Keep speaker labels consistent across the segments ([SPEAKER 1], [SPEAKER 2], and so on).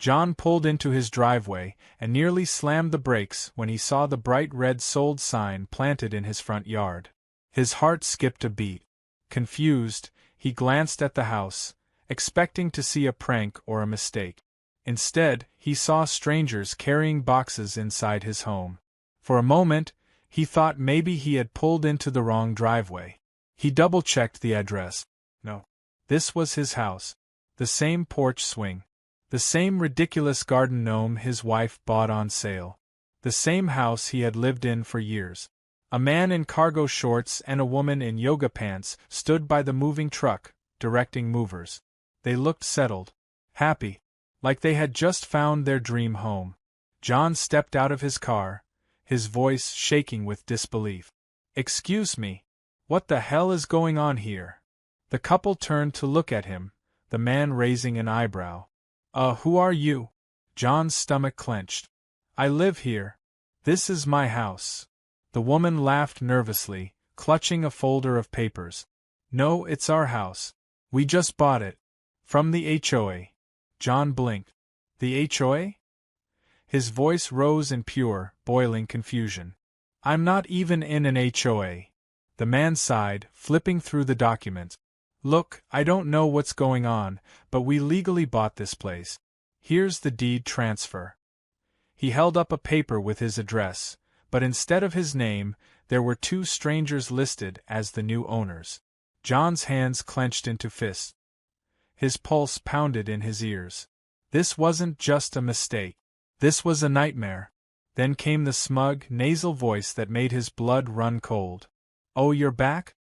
[SPEAKER 1] John pulled into his driveway and nearly slammed the brakes when he saw the bright red sold sign planted in his front yard. His heart skipped a beat. Confused, he glanced at the house, expecting to see a prank or a mistake. Instead, he saw strangers carrying boxes inside his home. For a moment, he thought maybe he had pulled into the wrong driveway. He double-checked the address. No. This was his house. The same porch swing. The same ridiculous garden gnome his wife bought on sale. The same house he had lived in for years. A man in cargo shorts and a woman in yoga pants stood by the moving truck, directing movers. They looked settled. Happy. Like they had just found their dream home. John stepped out of his car, his voice shaking with disbelief. "Excuse me. What the hell is going on here?" The couple turned to look at him, the man raising an eyebrow. Who are you?" John's stomach clenched. "I live here. This is my house." The woman laughed nervously, clutching a folder of papers. "No, it's our house. We just bought it. From the HOA." John blinked. "The HOA?" His voice rose in pure, boiling confusion. "I'm not even in an HOA." The man sighed, flipping through the documents. "Look, I don't know what's going on, but we legally bought this place. Here's the deed transfer." He held up a paper with his address, but instead of his name, there were two strangers listed as the new owners. John's hands clenched into fists. His pulse pounded in his ears. This wasn't just a mistake. This was a nightmare. Then came the smug, nasal voice that made his blood run cold. "Oh, you're back?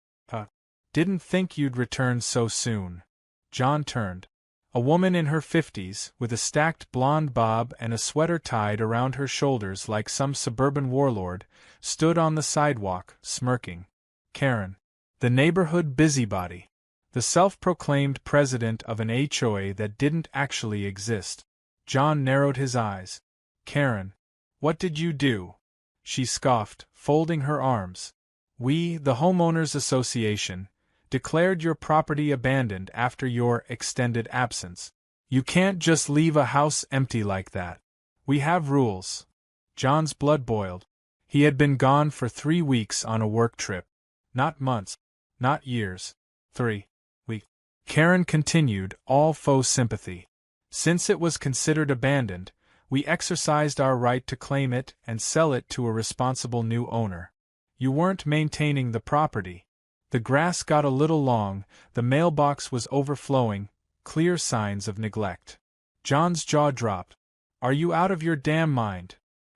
[SPEAKER 1] Didn't think you'd return so soon." John turned. A woman in her 50s, with a stacked blonde bob and a sweater tied around her shoulders like some suburban warlord, stood on the sidewalk, smirking. Karen. The neighborhood busybody. The self-proclaimed president of an HOA that didn't actually exist. John narrowed his eyes. "Karen. What did you do?" She scoffed, folding her arms. "We, the Homeowners Association, declared your property abandoned after your extended absence. You can't just leave a house empty like that. We have rules." John's blood boiled. He had been gone for 3 weeks on a work trip. Not months. Not years. 3 weeks. Karen continued, all faux sympathy. "Since it was considered abandoned, we exercised our right to claim it and sell it to a responsible new owner. You weren't maintaining the property. The grass got a little long, the mailbox was overflowing, clear signs of neglect." John's jaw dropped. "Are you out of your damn mind?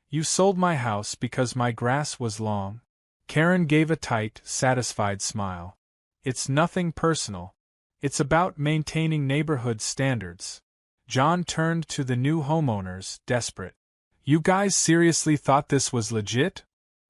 [SPEAKER 1] You sold my house because my grass was long?" Karen gave a tight, satisfied smile. "It's nothing personal. It's about maintaining neighborhood standards." John turned to the new homeowners, desperate. "You guys seriously thought this was legit?"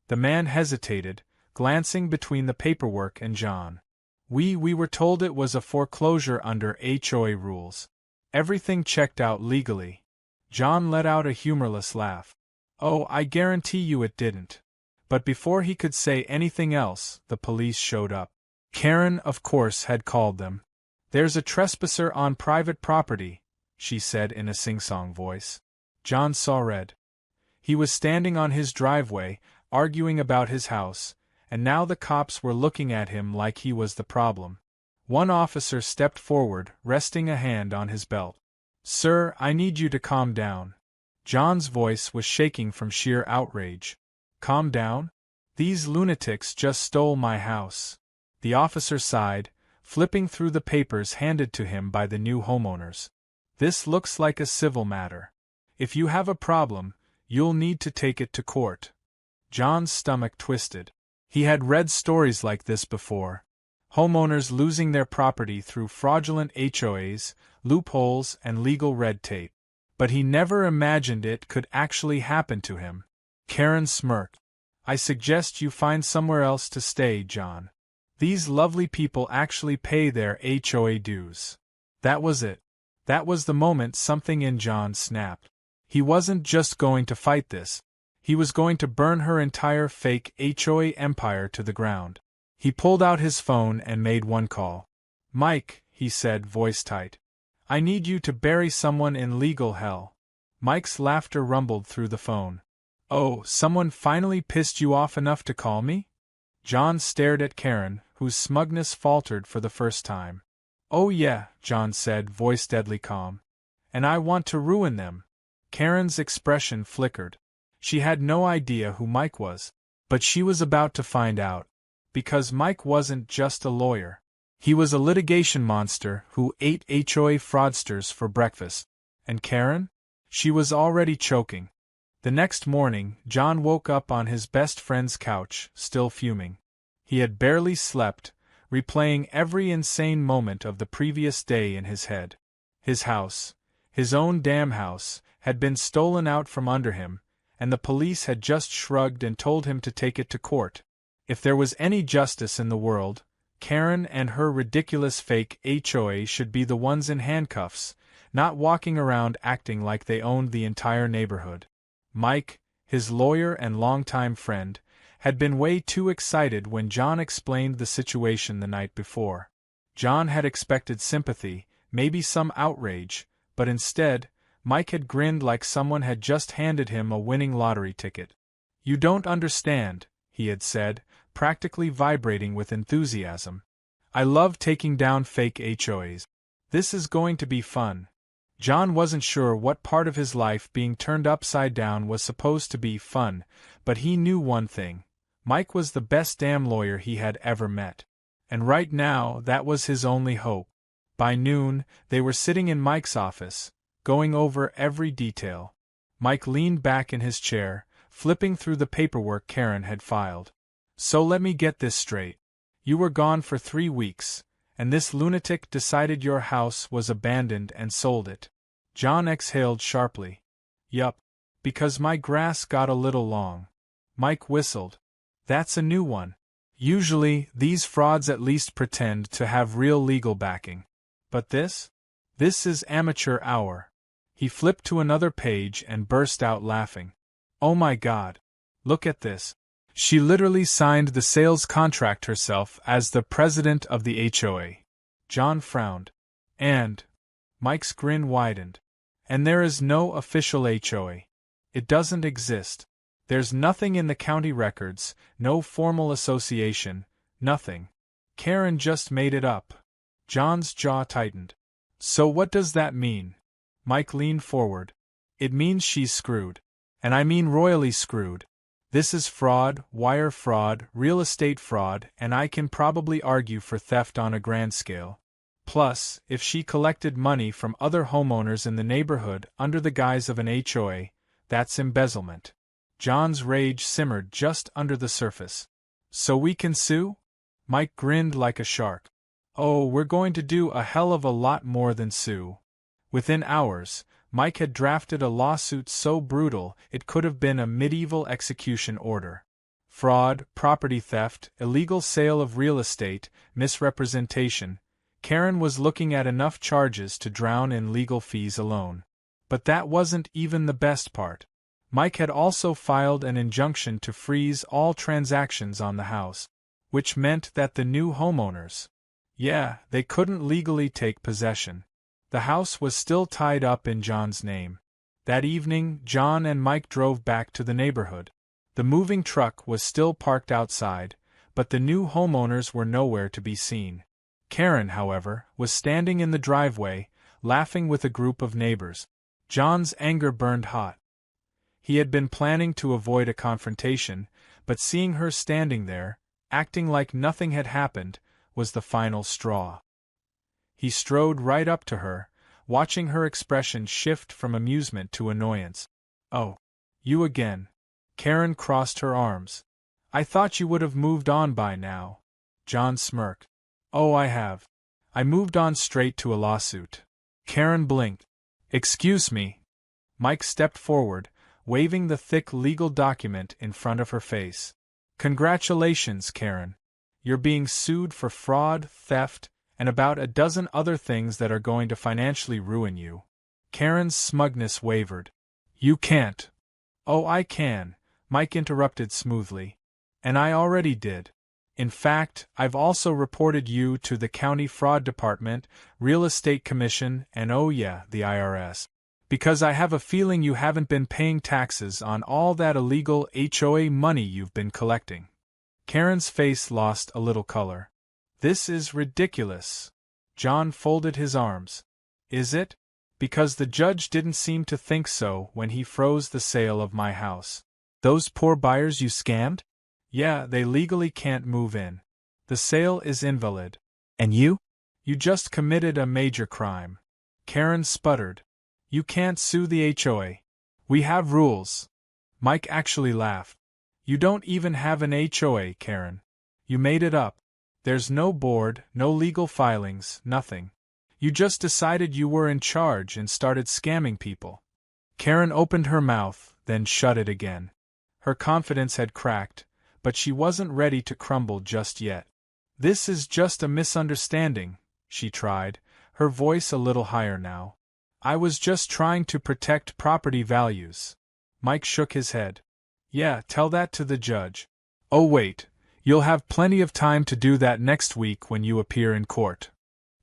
[SPEAKER 1] The man hesitated, glancing between the paperwork and John. We were told it was a foreclosure under HOA rules. Everything checked out legally." John let out a humorless laugh. "Oh, I guarantee you it didn't." But before he could say anything else, the police showed up. Karen, of course, had called them. "There's a trespasser on private property," she said in a sing-song voice. John saw red. He was standing on his driveway, arguing about his house, and now the cops were looking at him like he was the problem. One officer stepped forward, resting a hand on his belt. "Sir, I need you to calm down." John's voice was shaking from sheer outrage. "Calm down? These lunatics just stole my house." The officer sighed, flipping through the papers handed to him by the new homeowners. "This looks like a civil matter. If you have a problem, you'll need to take it to court." John's stomach twisted. He had read stories like this before. Homeowners losing their property through fraudulent HOAs, loopholes, and legal red tape. But he never imagined it could actually happen to him. Karen smirked. "I suggest you find somewhere else to stay, John. These lovely people actually pay their HOA dues." That was it. That was the moment something in John snapped. He wasn't just going to fight this. He was going to burn her entire fake HOA empire to the ground. He pulled out his phone and made one call. "Mike," he said, voice tight. "I need you to bury someone in legal hell." Mike's laughter rumbled through the phone. Oh, someone finally pissed you off enough to call me? John stared at Karen, whose smugness faltered for the first time. Oh yeah, John said, voice deadly calm. And I want to ruin them. Karen's expression flickered. She had no idea who Mike was. But she was about to find out. Because Mike wasn't just a lawyer. He was a litigation monster who ate HOA fraudsters for breakfast. And Karen? She was already choking. The next morning, John woke up on his best friend's couch, still fuming. He had barely slept, replaying every insane moment of the previous day in his head. His house, his own damn house, had been stolen out from under him, and the police had just shrugged and told him to take it to court. If there was any justice in the world, Karen and her ridiculous fake HOA should be the ones in handcuffs, not walking around acting like they owned the entire neighborhood. Mike, his lawyer and longtime friend, had been way too excited when John explained the situation the night before. John had expected sympathy, maybe some outrage, but instead, Mike had grinned like someone had just handed him a winning lottery ticket. You don't understand, he had said, practically vibrating with enthusiasm. I love taking down fake HOAs. This is going to be fun. John wasn't sure what part of his life being turned upside down was supposed to be fun, but he knew one thing. Mike was the best damn lawyer he had ever met. And right now, that was his only hope. By noon, they were sitting in Mike's office, going over every detail. Mike leaned back in his chair, flipping through the paperwork Karen had filed. So let me get this straight. You were gone for 3 weeks, and this lunatic decided your house was abandoned and sold it. John exhaled sharply. Yup. Because my grass got a little long. Mike whistled. That's a new one. Usually, these frauds at least pretend to have real legal backing. But this? This is amateur hour. He flipped to another page and burst out laughing. Oh my God. Look at this. She literally signed the sales contract herself as the president of the HOA. John frowned. And Mike's grin widened. And there is no official HOA. It doesn't exist. There's nothing in the county records, no formal association, nothing. Karen just made it up. John's jaw tightened. So what does that mean? Mike leaned forward. It means she's screwed. And I mean royally screwed. This is fraud, wire fraud, real estate fraud, and I can probably argue for theft on a grand scale. Plus, if she collected money from other homeowners in the neighborhood under the guise of an HOA, that's embezzlement. John's rage simmered just under the surface. So we can sue? Mike grinned like a shark. Oh, we're going to do a hell of a lot more than sue. Within hours, Mike had drafted a lawsuit so brutal it could have been a medieval execution order. Fraud, property theft, illegal sale of real estate, misrepresentation. Karen was looking at enough charges to drown in legal fees alone. But that wasn't even the best part. Mike had also filed an injunction to freeze all transactions on the house, which meant that the new homeowners, they couldn't legally take possession. The house was still tied up in John's name. That evening, John and Mike drove back to the neighborhood. The moving truck was still parked outside, but the new homeowners were nowhere to be seen. Karen, however, was standing in the driveway, laughing with a group of neighbors. John's anger burned hot. He had been planning to avoid a confrontation, but seeing her standing there, acting like nothing had happened, was the final straw. He strode right up to her, watching her expression shift from amusement to annoyance. Oh, you again. Karen crossed her arms. I thought you would have moved on by now. John smirked. Oh, I have. I moved on straight to a lawsuit. Karen blinked. Excuse me. Mike stepped forward, waving the thick legal document in front of her face. Congratulations, Karen. You're being sued for fraud, theft, and about a dozen other things that are going to financially ruin you. Karen's smugness wavered. You can't. Oh, I can, Mike interrupted smoothly. And I already did. In fact, I've also reported you to the county fraud department, real estate commission, and the IRS. Because I have a feeling you haven't been paying taxes on all that illegal HOA money you've been collecting. Karen's face lost a little color. This is ridiculous. John folded his arms. Is it? Because the judge didn't seem to think so when he froze the sale of my house. Those poor buyers you scammed? Yeah, they legally can't move in. The sale is invalid. And you? You just committed a major crime. Karen sputtered. You can't sue the HOA. We have rules. Mike actually laughed. You don't even have an HOA, Karen. You made it up. There's no board, no legal filings, nothing. You just decided you were in charge and started scamming people. Karen opened her mouth, then shut it again. Her confidence had cracked, but she wasn't ready to crumble just yet. This is just a misunderstanding, she tried, her voice a little higher now. I was just trying to protect property values. Mike shook his head. Yeah, tell that to the judge. Oh wait, you'll have plenty of time to do that next week when you appear in court.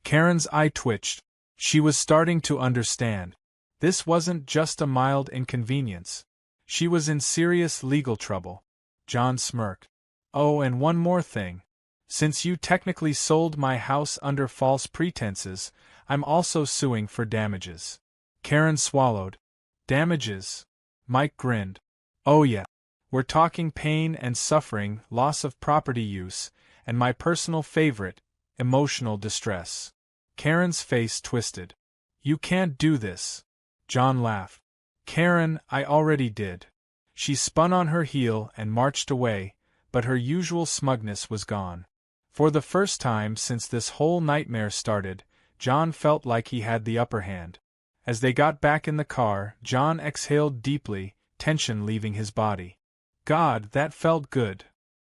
[SPEAKER 1] Karen's eye twitched. She was starting to understand. This wasn't just a mild inconvenience. She was in serious legal trouble. John smirked. Oh, and one more thing. Since you technically sold my house under false pretenses, I'm also suing for damages. Karen swallowed. Damages? Mike grinned. Oh yeah. We're talking pain and suffering, loss of property use, and my personal favorite, emotional distress. Karen's face twisted. You can't do this. John laughed. Karen, I already did. She spun on her heel and marched away, but her usual smugness was gone. For the first time since this whole nightmare started, John felt like he had the upper hand. As they got back in the car, John exhaled deeply, tension leaving his body. God, that felt good.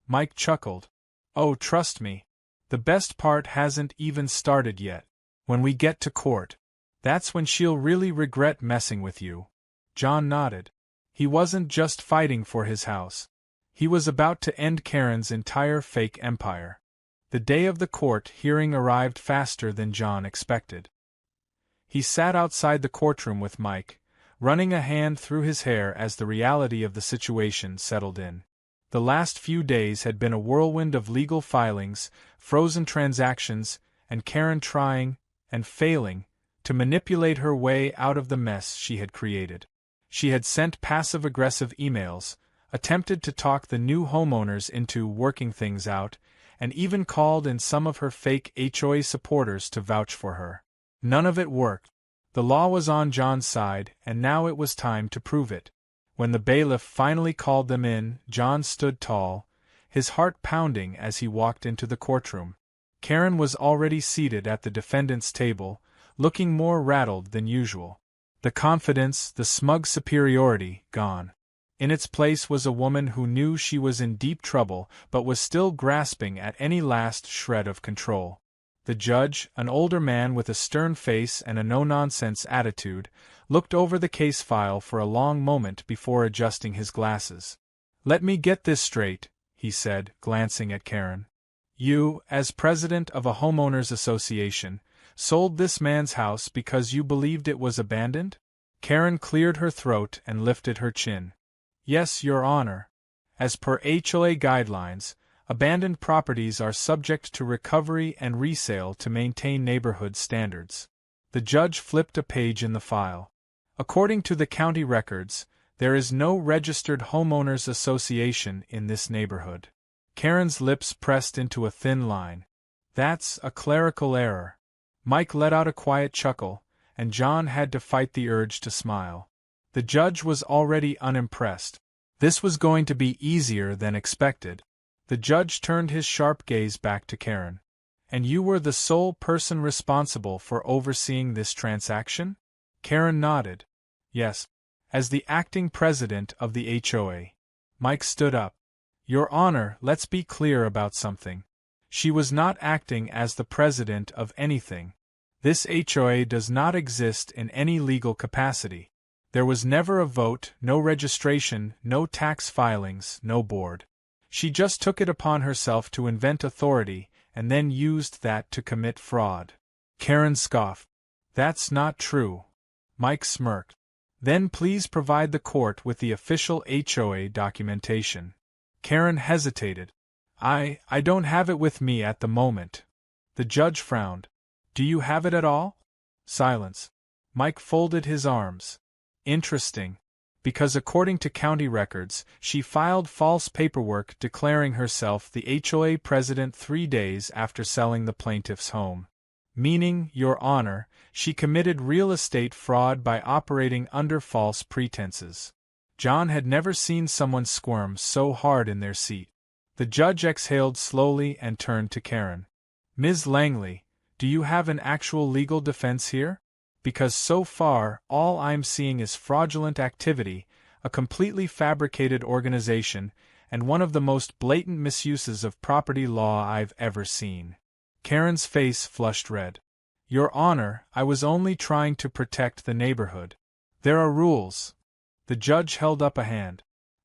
[SPEAKER 1] Mike chuckled. Oh, trust me. The best part hasn't even started yet. When we get to court, that's when she'll really regret messing with you. John nodded. He wasn't just fighting for his house. He was about to end Karen's entire fake empire. The day of the court hearing arrived faster than John expected. He sat outside the courtroom with Mike, running a hand through his hair as the reality of the situation settled in. The last few days had been a whirlwind of legal filings, frozen transactions, and Karen trying, and failing, to manipulate her way out of the mess she had created. She had sent passive-aggressive emails, attempted to talk the new homeowners into working things out, and even called in some of her fake HOA supporters to vouch for her. None of it worked. The law was on John's side, and now it was time to prove it. When the bailiff finally called them in, John stood tall, his heart pounding as he walked into the courtroom. Karen was already seated at the defendant's table, looking more rattled than usual. The confidence, the smug superiority, gone. In its place was a woman who knew she was in deep trouble but was still grasping at any last shred of control. The judge, an older man with a stern face and a no-nonsense attitude, looked over the case file for a long moment before adjusting his glasses. Let me get this straight, he said, glancing at Karen. You, as president of a homeowners association, sold this man's house because you believed it was abandoned? Karen cleared her throat and lifted her chin. Yes, Your Honor. As per HOA guidelines, abandoned properties are subject to recovery and resale to maintain neighborhood standards. The judge flipped a page in the file. According to the county records, there is no registered homeowners association in this neighborhood. Karen's lips pressed into a thin line. That's a clerical error. Mike let out a quiet chuckle, and John had to fight the urge to smile. The judge was already unimpressed. This was going to be easier than expected. The judge turned his sharp gaze back to Karen. And you were the sole person responsible for overseeing this transaction? Karen nodded. Yes. As the acting president of the HOA. Mike stood up. Your Honor, let's be clear about something. She was not acting as the president of anything. This HOA does not exist in any legal capacity. There was never a vote, no registration, no tax filings, no board. She just took it upon herself to invent authority, and then used that to commit fraud. Karen scoffed. That's not true. Mike smirked. Then please provide the court with the official HOA documentation. Karen hesitated. I don't have it with me at the moment. The judge frowned. Do you have it at all? Silence. Mike folded his arms. Interesting. Because according to county records, she filed false paperwork declaring herself the HOA president 3 days after selling the plaintiff's home. Meaning, Your Honor, she committed real estate fraud by operating under false pretenses. John had never seen someone squirm so hard in their seat. The judge exhaled slowly and turned to Karen. Ms. Langley, do you have an actual legal defense here? Because so far, all I'm seeing is fraudulent activity, a completely fabricated organization, and one of the most blatant misuses of property law I've ever seen. Karen's face flushed red. Your Honor, I was only trying to protect the neighborhood. There are rules. The judge held up a hand.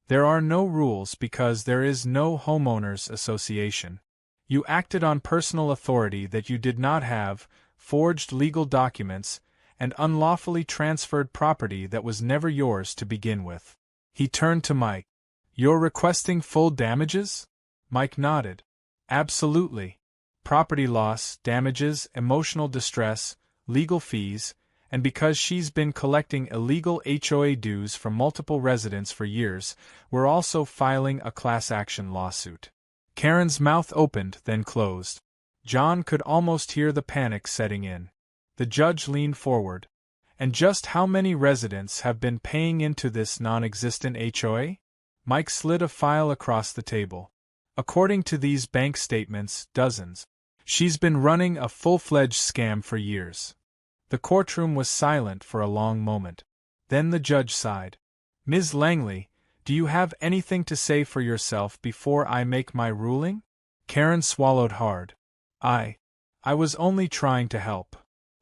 [SPEAKER 1] There are no rules because there is no homeowners association. You acted on personal authority that you did not have, forged legal documents, and unlawfully transferred property that was never yours to begin with. He turned to Mike. You're requesting full damages? Mike nodded. Absolutely. Property loss, damages, emotional distress, legal fees, and because she's been collecting illegal HOA dues from multiple residents for years, we're also filing a class action lawsuit. Karen's mouth opened, then closed. John could almost hear the panic setting in. The judge leaned forward. And just how many residents have been paying into this non-existent HOA? Mike slid a file across the table. According to these bank statements, dozens. She's been running a full-fledged scam for years. The courtroom was silent for a long moment. Then the judge sighed. Ms. Langley, do you have anything to say for yourself before I make my ruling? Karen swallowed hard. I was only trying to help.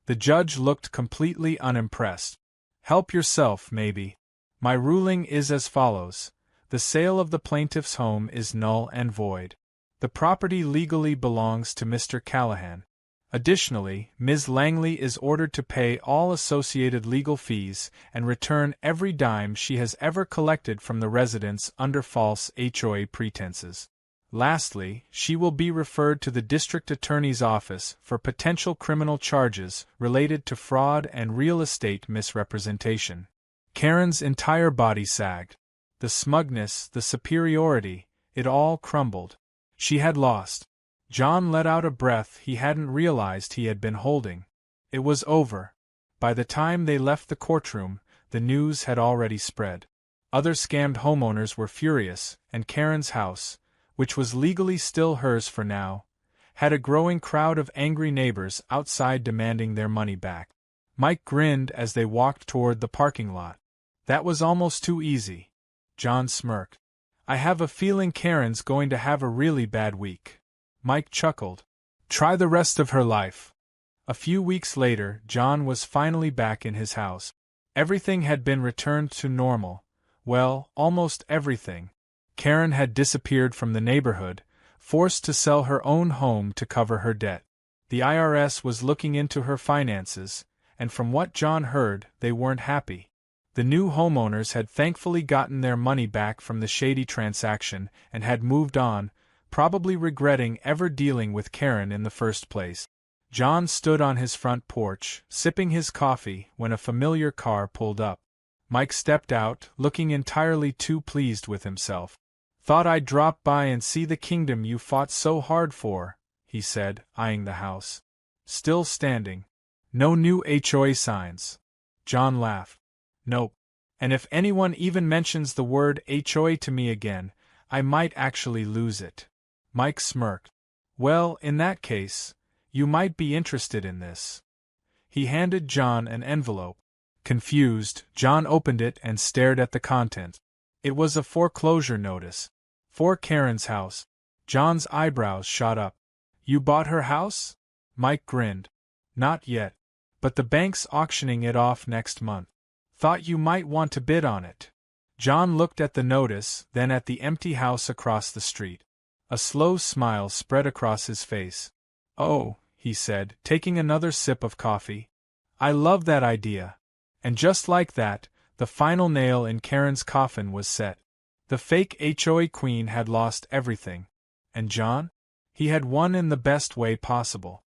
[SPEAKER 1] The judge looked completely unimpressed. Help yourself, maybe. My ruling is as follows. The sale of the plaintiff's home is null and void. The property legally belongs to Mr. Callahan. Additionally, Ms. Langley is ordered to pay all associated legal fees and return every dime she has ever collected from the residents under false HOA pretenses. Lastly, she will be referred to the district attorney's office for potential criminal charges related to fraud and real estate misrepresentation. Karen's entire body sagged. The smugness, the superiority, it all crumbled. She had lost. John let out a breath he hadn't realized he had been holding. It was over. By the time they left the courtroom, the news had already spread. Other scammed homeowners were furious, and Karen's house, which was legally still hers for now, had a growing crowd of angry neighbors outside demanding their money back. Mike grinned as they walked toward the parking lot. That was almost too easy. John smirked. I have a feeling Karen's going to have a really bad week. Mike chuckled. Try the rest of her life. A few weeks later, John was finally back in his house. Everything had been returned to normal. Well, almost everything. Karen had disappeared from the neighborhood, forced to sell her own home to cover her debt. The IRS was looking into her finances, and from what John heard, they weren't happy. The new homeowners had thankfully gotten their money back from the shady transaction and had moved on, probably regretting ever dealing with Karen in the first place. John stood on his front porch, sipping his coffee, when a familiar car pulled up. Mike stepped out, looking entirely too pleased with himself. Thought I'd drop by and see the kingdom you fought so hard for, he said, eyeing the house. Still standing. No new HOA signs. John laughed. Nope. And if anyone even mentions the word HOA to me again, I might actually lose it. Mike smirked. Well, in that case, you might be interested in this. He handed John an envelope. Confused, John opened it and stared at the content. It was a foreclosure notice. For Karen's house. John's eyebrows shot up. You bought her house? Mike grinned. Not yet. But the bank's auctioning it off next month. Thought you might want to bid on it. John looked at the notice, then at the empty house across the street. A slow smile spread across his face. Oh, he said, taking another sip of coffee. I love that idea. And just like that, The final nail in Karen's coffin was set. The fake HOA queen had lost everything. And John? He had won in the best way possible.